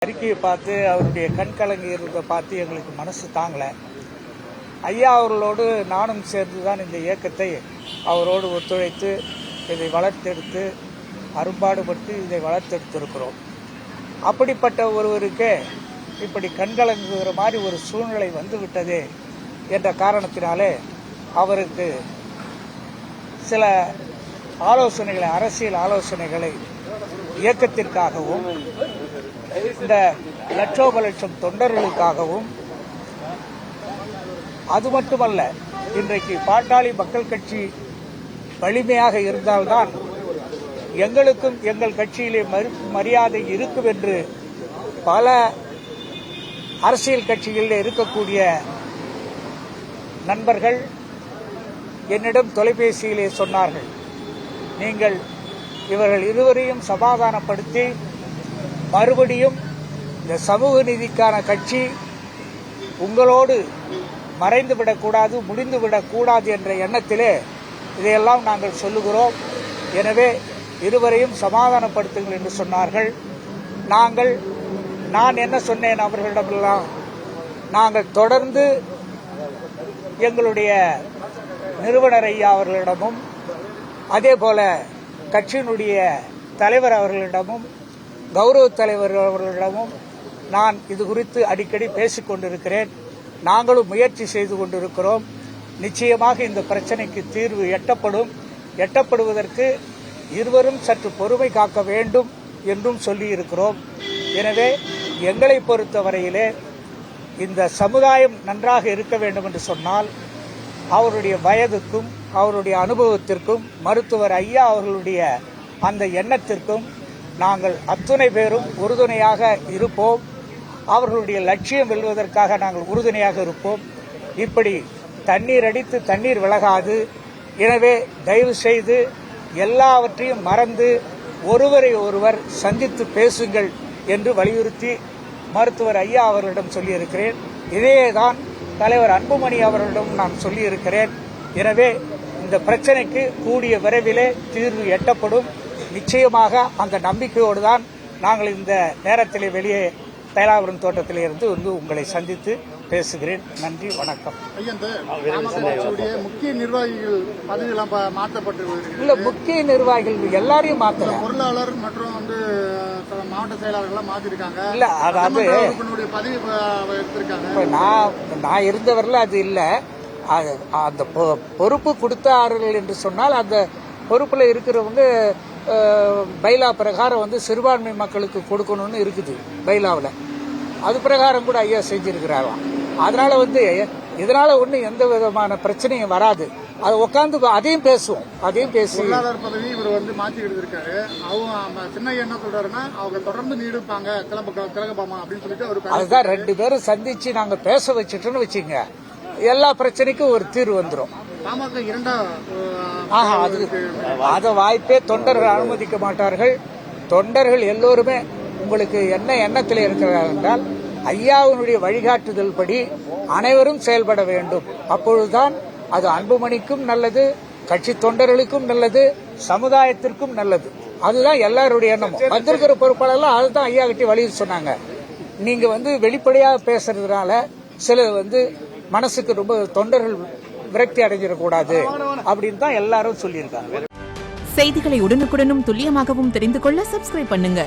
அறிக்கையை பார்த்து அவருடைய கண் கலங்கிறத பார்த்து எங்களுக்கு மனசு தாங்கலை. ஐயா அவர்களோடு நானும் சேர்ந்து தான் இந்த இயக்கத்தை அவரோடு ஒத்துழைத்து இதை வளர்த்தெடுத்து அரும்பாடுபட்டு இதை வளர்த்தெடுத்திருக்கிறோம். அப்படிப்பட்ட ஒருவருக்கே இப்படி கண்கலங்குகிற மாதிரி ஒரு சூழ்நிலை வந்துவிட்டதே என்ற காரணத்தினாலே அவருக்கு சில ஆலோசனைகளை, அரசியல் ஆலோசனைகளை இயக்கத்திற்காகவும் இந்த லட்சோப லட்சம் தொண்டர்களுக்காகவும், அது மட்டுமல்ல, இன்றைக்கு பாட்டாளி மக்கள் கட்சி வலிமையாக இருந்தால்தான் எங்களுக்கும் எங்கள் கட்சியிலே மரியாதை இருக்கும் என்று பல அரசியல் கட்சிகளில் இருக்கக்கூடிய நண்பர்கள் என்னிடம் தொலைபேசியிலே சொன்னார்கள். நீங்கள் இவர்கள் இருவரையும் சமாதானப்படுத்தி மறுபடியும் இந்த சமூக நீதிக்கான கட்சி உங்களோடு மறைந்துவிடக்கூடாது, முடிந்துவிடக்கூடாது என்ற எண்ணத்திலே இதையெல்லாம் நாங்கள் சொல்லுகிறோம். எனவே இருவரையும் சமாதானப்படுத்துங்கள் என்று சொன்னார்கள். நான் என்ன சொன்னேன் அவர்களிடமெல்லாம், நாங்கள் தொடர்ந்து எங்களுடைய நிறுவனர் ஐயா அவர்களிடமும் அதேபோல கட்சியினுடைய தலைவர் அவர்களிடமும் கௌரவ தலைவர் அவர்களிடமும் நான் இது குறித்து அடிக்கடி பேசிக் கொண்டிருக்கிறேன். நாங்களும் முயற்சி செய்து கொண்டிருக்கிறோம். நிச்சயமாக இந்த பிரச்சனைக்கு தீர்வு எட்டப்படுவதற்கு இருவரும் சற்று பொறுமை காக்க வேண்டும் என்றும் சொல்லியிருக்கிறோம். எனவே எங்களை பொறுத்தவரையிலே இந்த சமுதாயம் நன்றாக இருக்க வேண்டும் என்று சொன்னால் அவருடைய வயதுக்கும் அவருடைய அனுபவத்திற்கும் மருத்துவர் ஐயா அவர்களுடைய அந்த எண்ணத்திற்கும் நாங்கள் அத்துணை பேரும் உறுதுணையாக இருப்போம். அவர்களுடைய லட்சியம் வெல்வதற்காக நாங்கள் உறுதுணையாக இருப்போம். இப்படி தண்ணீர் அடித்து தண்ணீர் விலகாது. எனவே தயவு செய்து எல்லாவற்றையும் மறந்து ஒருவரை ஒருவர் சந்தித்து பேசுங்கள் என்று வலியுறுத்தி மருத்துவர் ஐயா அவர்களிடம் சொல்லியிருக்கிறேன். இதையேதான் தலைவர் அன்புமணி அவர்களிடம் நான் சொல்லியிருக்கிறேன். எனவே இந்த பிரச்சனைக்கு கூடிய விரைவிலே தீர்வு எட்டப்படும். நிச்சயமாக அந்த நம்பிக்கையோடு தான் நாங்கள் இந்த நேரத்திலே வெளியே தைலாபுரம் தோட்டத்திலே இருந்து உங்களை சந்தித்து பேசுகிறேன். நன்றி, வணக்கம். முக்கிய நிர்வாகிகள் பதவியெல்லாம் மாற்றப்பட்டு இல்ல, முக்கிய நிர்வாகிகள் எல்லாரையும் மாற்றல, பொருளாளர் மற்றும் மாவட்ட செயலாளர்கள் மாத்திருக்காங்க. இல்ல, அதாவது பதவி எடுத்திருக்காங்க. நான் இருந்தவரில் அது இல்ல. அந்த பொறுப்பு கொடுத்தார்கள் என்று சொன்னால் அந்த பொறுப்புல இருக்கிறவங்க பைலா பிரகாரம் சிறுபான்மை மக்களுக்கு கொடுக்கணும்னு இருக்குது பைலாவில். அது பிரகாரம் கூட ஐயா செஞ்சிருக்கிறாராம். அதனால இதனால ஒன்றும் எந்த விதமான பிரச்சனையும் வராது. அது உட்காந்து அதையும் பேசுவோம். அதையும் பேசி பொருளாதார பதவி இவர் மாற்றி எடுத்திருக்காரு. அவங்க சின்ன என்ன சொல்றாருன்னா அவங்க தொடர்ந்து நீடிப்பாங்க திலகபாமா அப்படின்னு சொல்லிட்டு அதுதான் ரெண்டு பேரும் சந்திச்சு நாங்க பேச வச்சுட்டோன்னு வச்சுங்க, எல்லா பிரச்சனைக்கும் ஒரு தீர்வு வந்துடும். அத வாய்ப்பே தொண்டர்கள் அனுமதிக்க மாட்டார்கள். தொண்டர்கள் எல்லோருமே உங்களுக்கு என்ன எண்ணத்தில் இருக்கிறார்கள் என்றால் ஐயாவினுடைய வழிகாட்டுதல் படி அனைவரும் செயல்பட வேண்டும். அப்பொழுதுதான் அது அன்புமணிக்கும் நல்லது, கட்சி தொண்டர்களுக்கும் நல்லது, சமுதாயத்திற்கும் நல்லது. அதுதான் எல்லாருடைய எண்ணமும். வந்திருக்கிற பொறுப்பாளர்கள் அதுதான் ஐயா கிட்ட வலியுறுத்தி சொன்னாங்க. நீங்க வெளிப்படையாக பேசுறதுனால சில மனசுக்கு ரொம்ப தொண்டர்கள் விரக்தி அடைஞ்சிடக்கூடாது அப்படின்னு தான் எல்லாரும் சொல்லியிருக்காங்க. செய்திகளை உடனுக்குடனும் துல்லியமாகவும் தெரிந்து கொள்ள சப்ஸ்கிரைப் பண்ணுங்க.